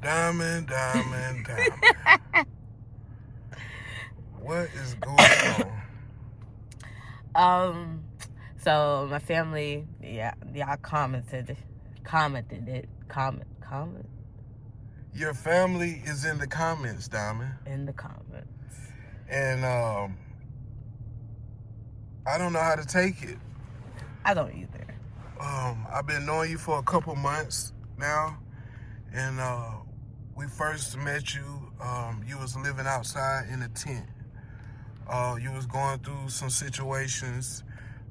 Diamond. What is going on? So my family, y'all commented it. Comment. Your family is in the comments, Diamond. In the comments. And I don't know how to take it. I don't either. I've been knowing you for a couple months now, and we first met you. You was living outside in a tent. You was going through some situations,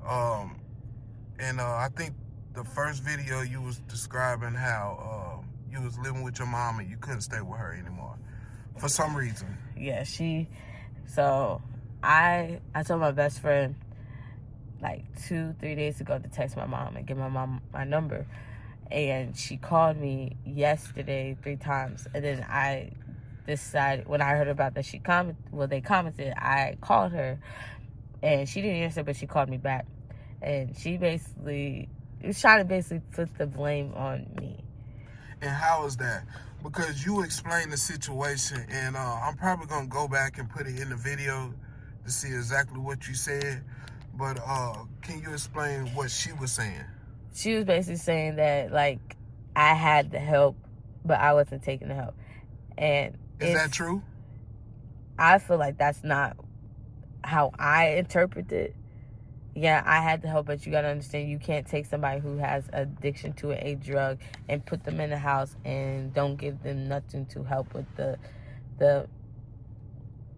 and I think the first video you was describing how you was living with your mom and you couldn't stay with her anymore for some reason. Yeah, so I told my best friend like 2-3 days ago to text my mom and give my mom my number, and she called me yesterday 3 times, and then I decided, when I heard about that they commented, I called her and she didn't answer, but she called me back, and she was trying to put the blame on me. And how is that? Because you explained the situation, and I'm probably gonna go back and put it in the video to see exactly what you said. But can you explain what she was saying? She was basically saying that, like, I had the help, but I wasn't taking the help. And is that true? I feel like that's not how I interpret it. Yeah, I had the help, but you got to understand, you can't take somebody who has addiction to a drug and put them in the house and don't give them nothing to help with the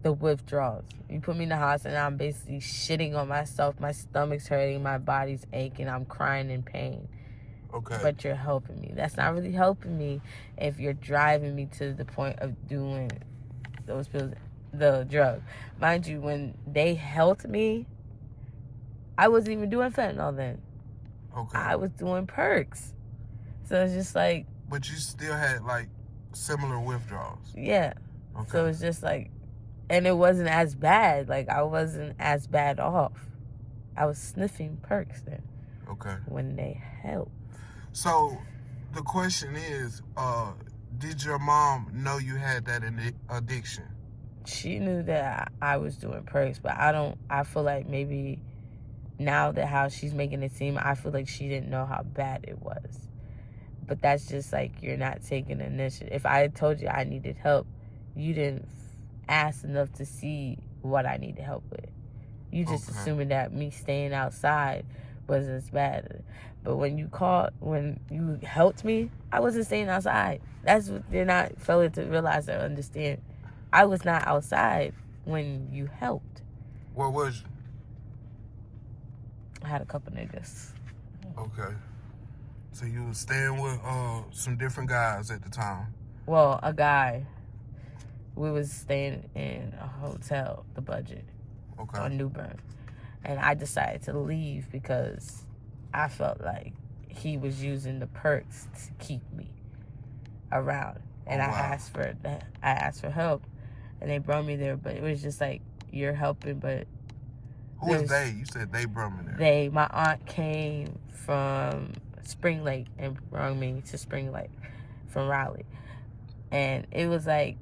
withdrawals. You put me in the house and I'm basically shitting on myself. My stomach's hurting. My body's aching. I'm crying in pain. Okay. But you're helping me. That's not really helping me if you're driving me to the point of doing those pills, the drug. Mind you, when they helped me, I wasn't even doing fentanyl then. Okay. I was doing perks. So it's just like... But you still had, like, similar withdrawals. Yeah. Okay. So it's just like... And it wasn't as bad. Like, I wasn't as bad off. I was sniffing perks then. Okay. When they helped. So, the question is, did your mom know you had that addiction? She knew that I was doing perks, but I feel like maybe now that how she's making it seem, I feel like she didn't know how bad it was. But that's just like, you're not taking initiative. If I had told you I needed help, you didn't ask enough to see what I needed help with. You just assuming that me staying outside was as bad. But when you helped me, I wasn't staying outside. That's what they're not failing to realize or understand. I was not outside when you helped. Where was you? I had a couple niggas. Okay. So you was staying with some different guys at the time? Well, a guy. We was staying in a hotel, the Budget, on New Bern. And I decided to leave because I felt like he was using the perks to keep me around. And I asked for help, and they brought me there. But it was just like, you're helping, but... Who is they? You said they brought me there. My aunt came from Spring Lake and brought me to Spring Lake from Raleigh. And it was like,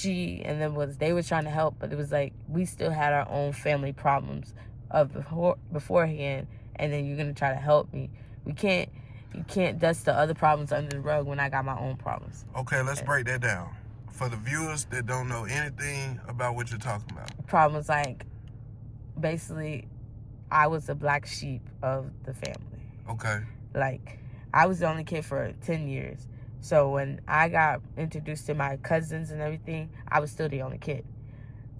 they were trying to help, but it was like, we still had our own family problems beforehand, and then you're gonna try to help me. You can't dust the other problems under the rug when I got my own problems. Okay, let's break that down for the viewers that don't know anything about what you're talking about. Problems like, basically, I was the black sheep of the family. Okay. Like, I was the only kid for 10 years. So when I got introduced to my cousins and everything, I was still the only kid.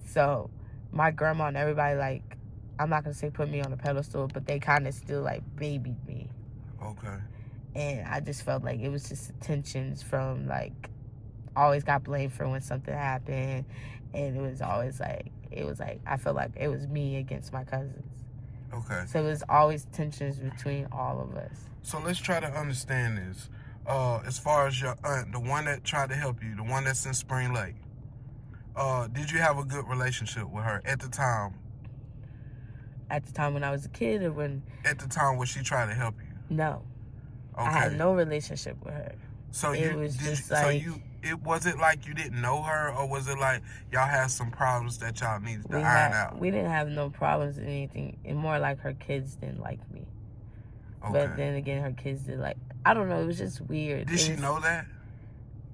So my grandma and everybody, like, I'm not going to say put me on a pedestal, but they kind of still, like, babied me. Okay. And I just felt like it was just tensions from, like, always got blamed for when something happened. And it was always like, I felt like it was me against my cousins. Okay. So it was always tensions between all of us. So let's try to understand this. As far as your aunt, the one that tried to help you, the one that's in Spring Lake, did you have a good relationship with her at the time? At the time when I was a kid, or when... At the time when she tried to help you? No. Okay. I had no relationship with her. So It you was did. just like It was it like you didn't know her, or was it like y'all had some problems that y'all needed to iron out? we didn't have no problems or anything. It more like her kids didn't like me. Okay. But then again, her kids did like, I don't know. It was just weird. Did she know that?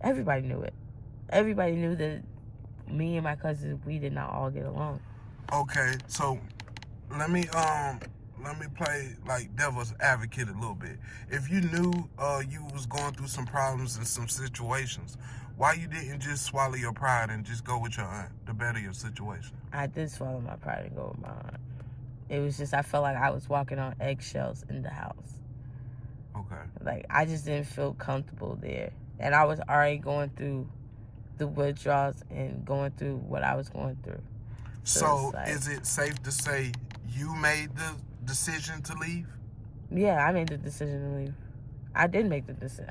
Everybody knew it. Everybody knew that me and my cousins, we did not all get along. Okay, so let me play like devil's advocate a little bit. If you knew you was going through some problems in some situations, why you didn't just swallow your pride and just go with your aunt to better your situation? I did swallow my pride and go with my aunt. It was just, I felt like I was walking on eggshells in the house. Okay. Like, I just didn't feel comfortable there. And I was already going through the withdrawals and going through what I was going through. So is it safe to say you made the decision to leave? Yeah, I made the decision to leave. I did make the decision.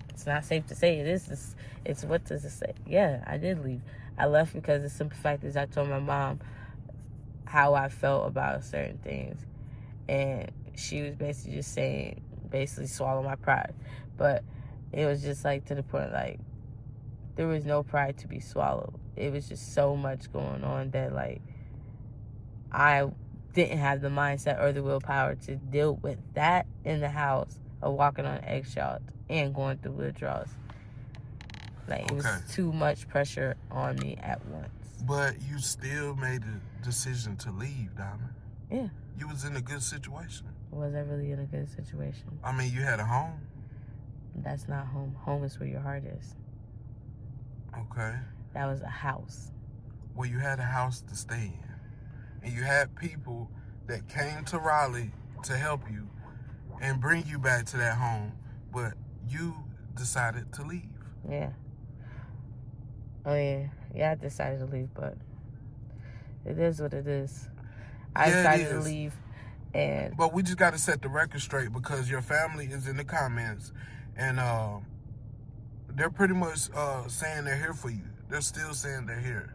It's not safe to say it is. It's what does it say? Yeah, I did leave. I left because the simple fact is I told my mom how I felt about certain things. And she was basically just saying, swallow my pride. But it was just like to the point, like, there was no pride to be swallowed. It was just so much going on that, like, I didn't have the mindset or the willpower to deal with that in the house of walking on eggshells and going through withdrawals. Like, it was too much pressure on me at once. But you still made the decision to leave, Diamond. Yeah. You was in a good situation. Was I really in a good situation? I mean, you had a home. That's not home. Home is where your heart is. Okay. That was a house. Well, you had a house to stay in. And you had people that came to Raleigh to help you and bring you back to that home. But you decided to leave. Yeah. Oh, yeah. Yeah, I decided to leave, but it is what it is. I decided to leave. But we just got to set the record straight because your family is in the comments and they're pretty much saying they're here for you. They're still saying they're here.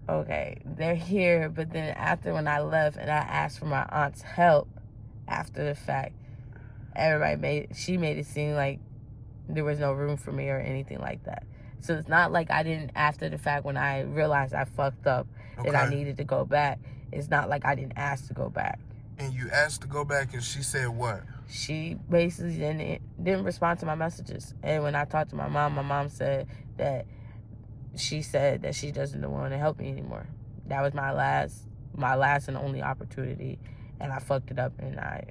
Okay, they're here, but then after when I left and I asked for my aunt's help after the fact, she made it seem like there was no room for me or anything like that. So it's not like I didn't, after the fact, when I realized I fucked up and I needed to go back, it's not like I didn't ask to go back. And you asked to go back and she said what? She basically didn't respond to my messages. And when I talked to my mom said that she doesn't want to help me anymore. That was my last and only opportunity, and I fucked it up, and I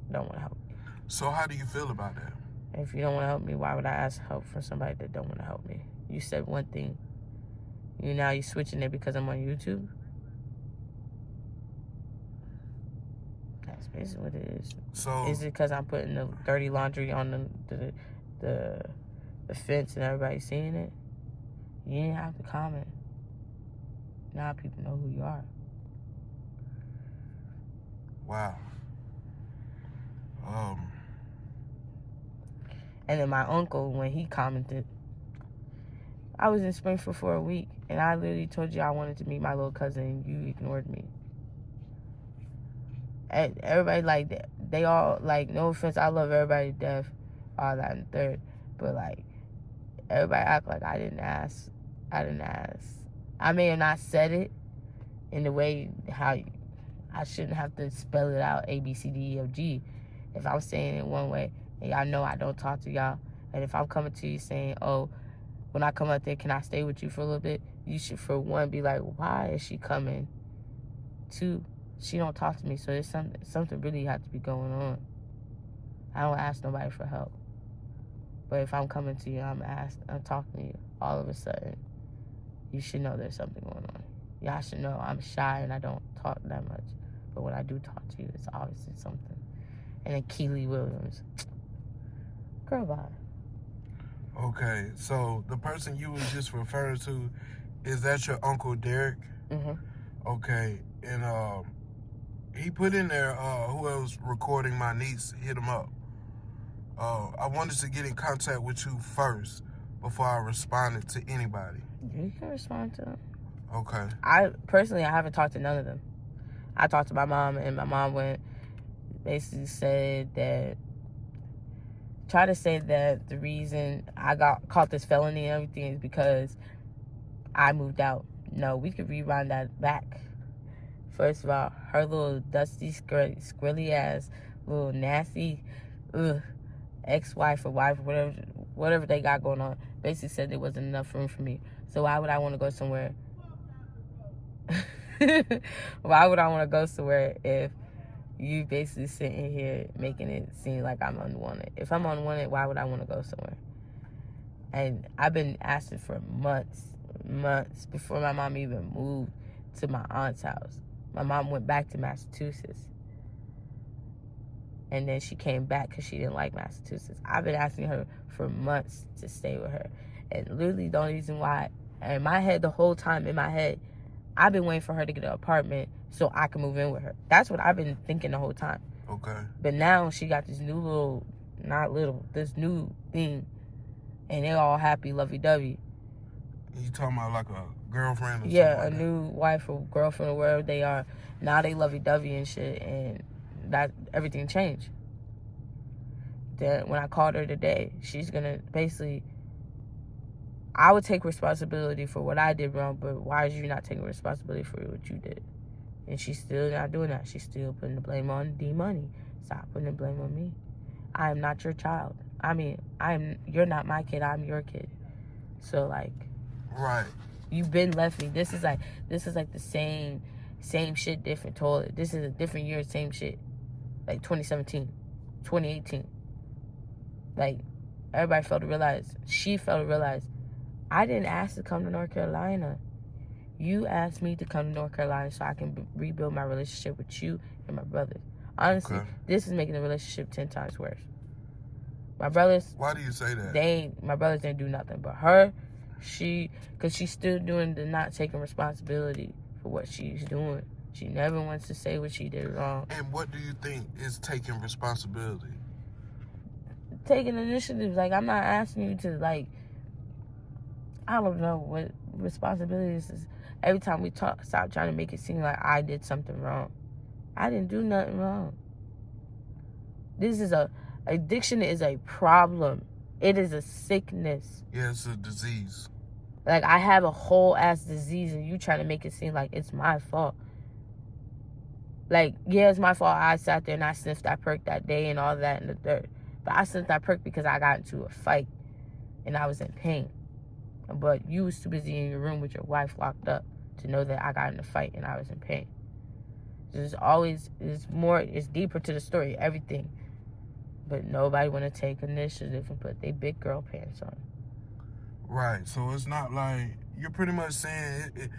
don't want to help you. So how do you feel about that? If you don't want to help me, why would I ask help from somebody that don't want to help me? You said one thing. Now you're switching it because I'm on YouTube? That's basically what it is. So is it because I'm putting the dirty laundry on the fence and everybody's seeing it? You didn't have to comment. Now people know who you are. Wow. And then my uncle, when he commented, I was in Springfield for a week, and I literally told you I wanted to meet my little cousin, and you ignored me. And everybody, like, they all, like, no offense, I love everybody to death, all that and third, but, like, everybody act like I didn't ask. I may have not said it in the way how I shouldn't have to spell it out, A, B, C, D, E, F, G. If I was saying it one way, and y'all know I don't talk to y'all, and if I'm coming to you saying, oh, when I come up there, can I stay with you for a little bit? You should, for one, be like, why is she coming? Two, she don't talk to me, so there's something really has to be going on. I don't ask nobody for help. But if I'm coming to you, I'm talking to you, all of a sudden, you should know there's something going on. Y'all should know I'm shy and I don't talk that much. But when I do talk to you, it's obviously something. And then Keely Williams. Girl, bye. Okay, so the person you was just referring to, is that your Uncle Derek? Mm-hmm. Okay, and he put in there, whoever's recording my niece, hit him up. I wanted to get in contact with you first before I responded to anybody. You can respond to them. Okay. I haven't talked to none of them. I talked to my mom, and my mom basically said that try to say that the reason I got caught this felony and everything is because I moved out. No, we could rewind that back. First of all, her little dusty, squirrely ass, little nasty, ex-wife or wife, whatever they got going on, basically said there wasn't enough room for me. So why would I want to go somewhere? Why would I want to go somewhere if you basically sitting here making it seem like I'm unwanted? If I'm unwanted, why would I want to go somewhere? And I've been asking for months before my mom even moved to my aunt's house. My mom went back to Massachusetts. And then she came back because she didn't like Massachusetts. I've been asking her for months to stay with her. And literally the only reason why, in my head, the whole time in my head, I've been waiting for her to get an apartment so I can move in with her. That's what I've been thinking the whole time. Okay. But now she got this new this new thing. And they're all happy, lovey-dovey. You talking about like a girlfriend or something? Yeah, like a new wife or girlfriend or wherever they are. Now they lovey-dovey and shit. And that everything changed. Then when I called her today, she's gonna basically, I would take responsibility for what I did wrong, but why is you not taking responsibility for what you did? And she's still not doing that. She's still putting the blame on D-Money. Stop putting the blame on me. I am not your child. I mean, you're not my kid. I'm your kid. So like, right. You've been left me. This is like the same shit, different toilet. This is a different year, same shit. Like 2017, 2018. Like, everybody she failed to realize, I didn't ask to come to North Carolina. You asked me to come to North Carolina so I can rebuild my relationship with you and my brothers. Honestly, This is making the relationship 10 times worse. My brothers... Why do you say that? My brothers didn't do nothing. But her, because she's still doing the not taking responsibility for what she's doing. She never wants to say what she did wrong. And what do you think is taking responsibility? Taking initiative. Like, I'm not asking you to, like... I don't know what responsibilities is. Every time we talk, stop trying to make it seem like I did something wrong. I didn't do nothing wrong. Addiction is a problem. It is a sickness. Yeah, it's a disease. Like, I have a whole ass disease and you trying to make it seem like it's my fault. Like, yeah, it's my fault. I sat there and I sniffed that perk that day and all that in the dirt. But I sniffed that perk because I got into a fight and I was in pain. But you was too busy in your room with your wife locked up to know that I got in a fight and I was in pain. It's deeper to the story, everything. But nobody want to take initiative and put their big girl pants on. Right. So it's not like, you're pretty much saying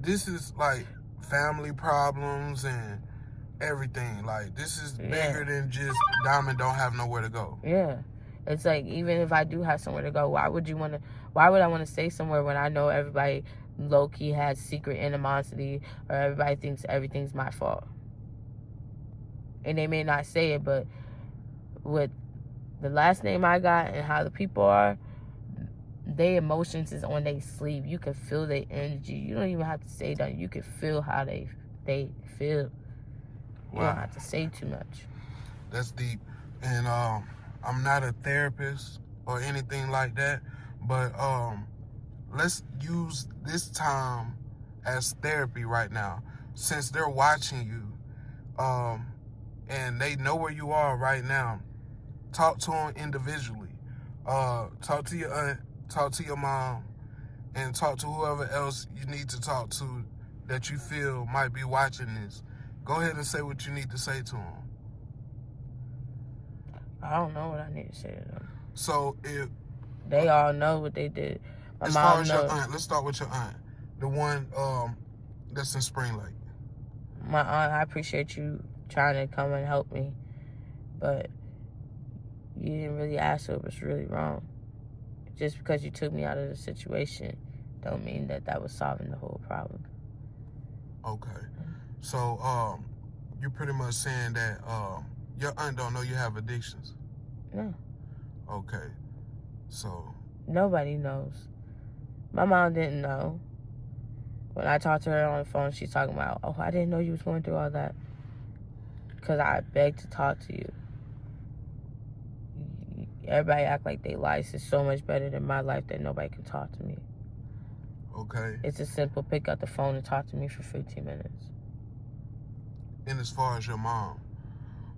this is like family problems and everything. Like, this is bigger than just Diamond don't have nowhere to go. Yeah. It's like, even if I do have somewhere to go, why would I want to stay somewhere when I know everybody low-key has secret animosity or everybody thinks everything's my fault? And they may not say it, but with the last name I got and how the people are, their emotions is on their sleeve. You can feel their energy. You don't even have to say that. You can feel how they feel. You don't have to say too much. That's deep. And I'm not a therapist or anything like that, but let's use this time as therapy right now. Since they're watching you, and they know where you are right now, talk to them individually. Talk to your aunt, talk to your mom, and talk to whoever else you need to talk to that you feel might be watching this. Go ahead and say what you need to say to them. I don't know what I need to say to them. So if they all know what they did, my as mom far as knows. your aunt, let's start with your aunt, the one that's in Spring Lake. My aunt, I appreciate you trying to come and help me, but you didn't really ask what was really wrong. Just because you took me out of the situation don't mean that was solving the whole problem. Okay. So you're pretty much saying that your aunt don't know you have addictions? No. Okay. So nobody knows. My mom didn't know. When I talked to her on the phone, she's talking about, oh, I didn't know you was going through all that. Because I begged to talk to you. everybody act like their life is so much better than my life that nobody can talk to me. Okay. It's a simple pick up the phone and talk to me for 15 minutes. And as far as your mom,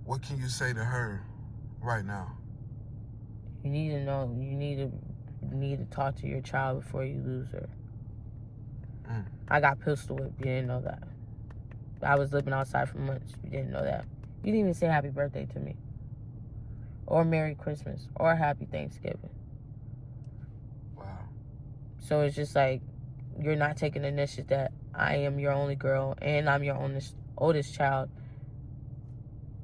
what can you say to her right now? You need to know, you need to talk to your child before you lose her. I got pistol whipped. You didn't know that. I was living outside for months. You didn't know that. You didn't even say happy birthday to me. Or Merry Christmas. Or Happy Thanksgiving. Wow. So it's just like, you're not taking the initiative that I am your only girl and I'm your oldest child.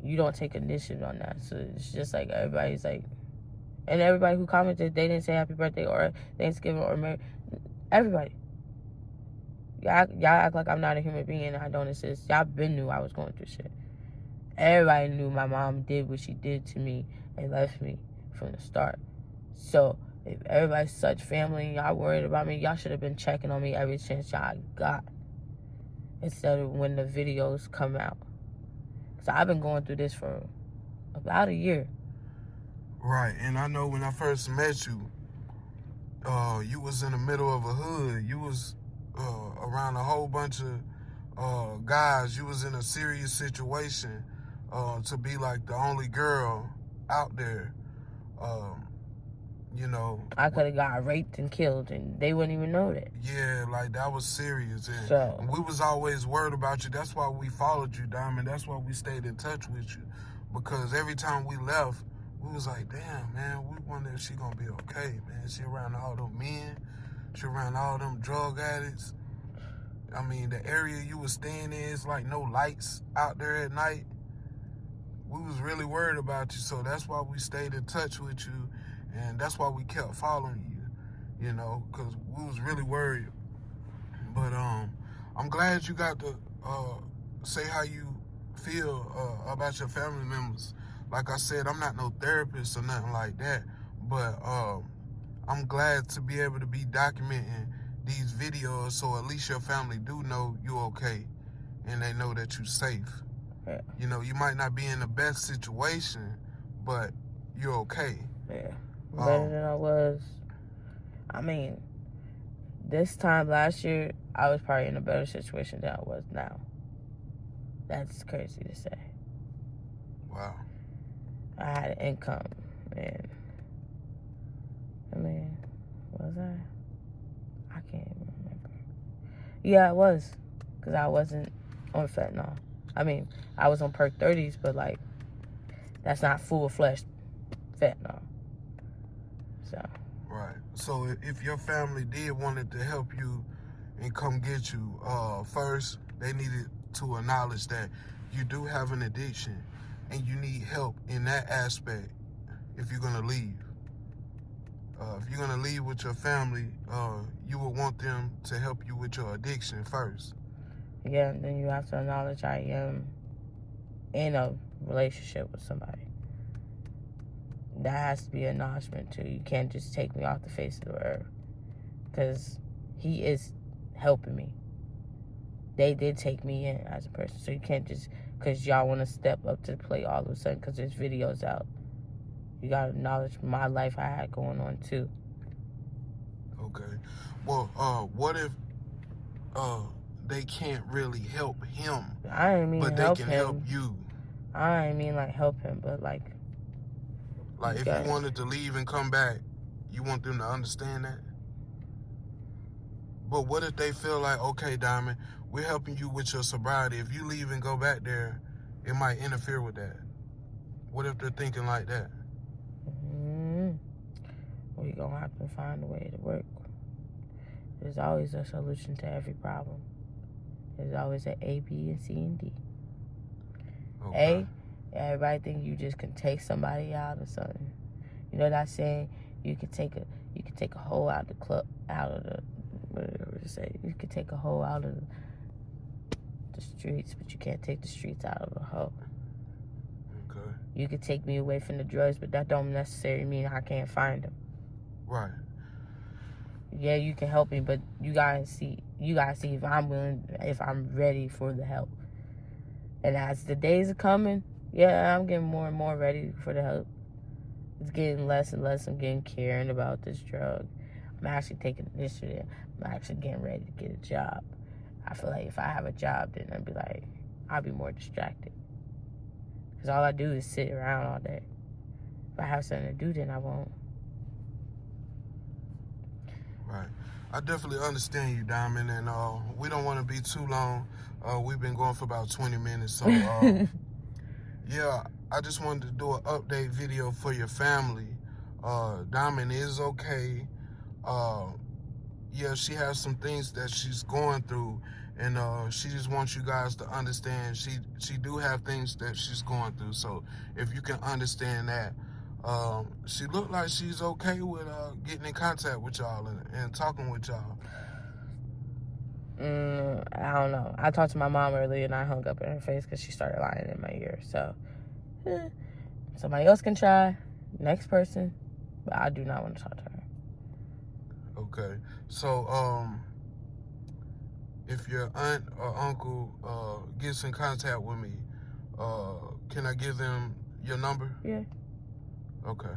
You don't take initiative on that. So it's just like everybody's like, and everybody who commented, they didn't say happy birthday or Thanksgiving or Merry. Everybody. Y'all act like I'm not a human being and I don't exist. Y'all been knew I was going through shit. Everybody knew my mom did what she did to me and left me from the start. So if everybody's such family and y'all worried about me, y'all should have been checking on me every chance y'all got. Instead of when the videos come out. So I've been going through this for about a year. Right, and I know when I first met you, you was in the middle of a hood. You was around a whole bunch of guys. You was in a serious situation to be like the only girl out there. You know, I could have got raped and killed, and they wouldn't even know that. Yeah, like that was serious, and So we was always worried about you. That's why we followed you, Diamond. That's why we stayed in touch with you, because every time we left, we was like, damn, man, we wonder if she gonna be okay, man. She around all them men, she around all them drug addicts. I mean, the area you was staying in is like no lights out there at night. We was really worried about you, so that's why we stayed in touch with you, and that's why we kept following you, you know, because we was really worried. But I'm glad you got to say how you feel about your family members. Like I said, I'm not no therapist or nothing like that, but I'm glad to be able to be documenting these videos so at least your family do know you're okay and they know that you're safe. Yeah. You know, you might not be in the best situation, but you're okay. Yeah. Better than I was. I mean, this time last year, I was probably in a better situation than I was now. That's crazy to say. Wow. I had an income, and I mean, was I can't even remember. Yeah, I was, because I wasn't on fentanyl. I mean, I was on perk 30s, but like, that's not full-fledged fentanyl. So. Right. So if your family did wanted to help you and come get you, first they needed to acknowledge that you do have an addiction and you need help in that aspect if you're gonna leave. If you're gonna leave with your family, you would want them to help you with your addiction first. Yeah, and then you have to acknowledge I am in a relationship with somebody. That has to be an acknowledgement too. You can't just take me off the face of the earth, because he is helping me. They did take me in as a person, so you can't just, because y'all want to step up to the plate all of a sudden because there's videos out. You got to acknowledge my life I had going on too. Okay. Well, what if they can't really help him, I didn't mean but they help can him. help you? I didn't mean like help him, but like if you wanted to leave and come back, you want them to understand that? But what if they feel like, okay, Diamond, we're helping you with your sobriety. If you leave and go back there, it might interfere with that. What if they're thinking like that? We're going to have to find a way to work. There's always a solution to every problem. There's always an A, B, and C, and D. Okay. A, everybody think you just can take somebody out or something. You know that saying, you could take a hole out of the club, out of the, whatever to say. You could take a hole out of the streets, but you can't take the streets out of the hole. Okay. You could take me away from the drugs, but that don't necessarily mean I can't find them. Right. Yeah, you can help me, but you gotta see if I'm willing, if I'm ready for the help. And as the days are coming, yeah, I'm getting more and more ready for the help. It's getting less and less. I'm getting caring about this drug. I'm actually taking initiative. I'm actually getting ready to get a job. I feel like if I have a job, then I'll be more distracted. Because all I do is sit around all day. If I have something to do, then I won't. Right. I definitely understand you, Diamond, and we don't want to be too long. We've been going for about 20 minutes, so yeah, I just wanted to do an update video for your family. Diamond is okay. Yeah, she has some things that she's going through, and she just wants you guys to understand she do have things that she's going through. So if you can understand that, she looked like she's okay with getting in contact with y'all and talking with y'all. I don't know. I talked to my mom earlier and I hung up in her face because she started lying in my ear. So somebody else can try. Next person. But I do not want to talk to her. Okay. So if your aunt or uncle gets in contact with me, can I give them your number? Yeah. Okay.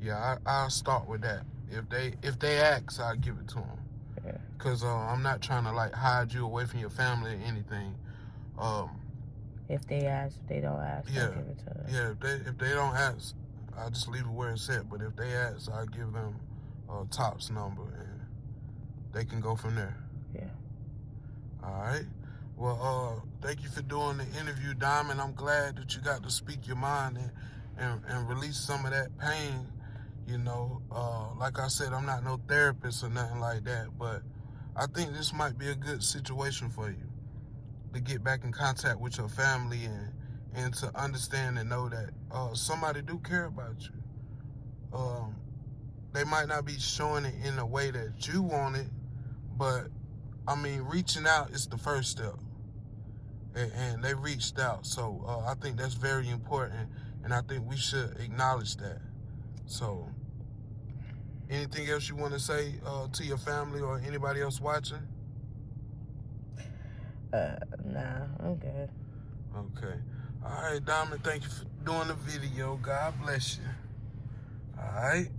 Yeah, I'll start with that. If they ask, I'll give it to them. Yeah. Cause I'm not trying to like hide you away from your family or anything. If they ask, if they don't ask, yeah, I'll give it to them. Yeah, if they don't ask, I'll just leave it where it's at. But if they ask, I'll give them Top's number and they can go from there. Yeah. All right. Well, thank you for doing the interview, Diamond. I'm glad that you got to speak your mind and release some of that pain. You know, like I said, I'm not no therapist or nothing like that, but I think this might be a good situation for you to get back in contact with your family and to understand and know that somebody do care about you. They might not be showing it in a way that you want it, but I mean, reaching out is the first step, and they reached out. So I think that's very important, and I think we should acknowledge that. So anything else you want to say to your family or anybody else watching? Nah, I'm good. Okay. All right, Diamond, thank you for doing the video. God bless you. All right.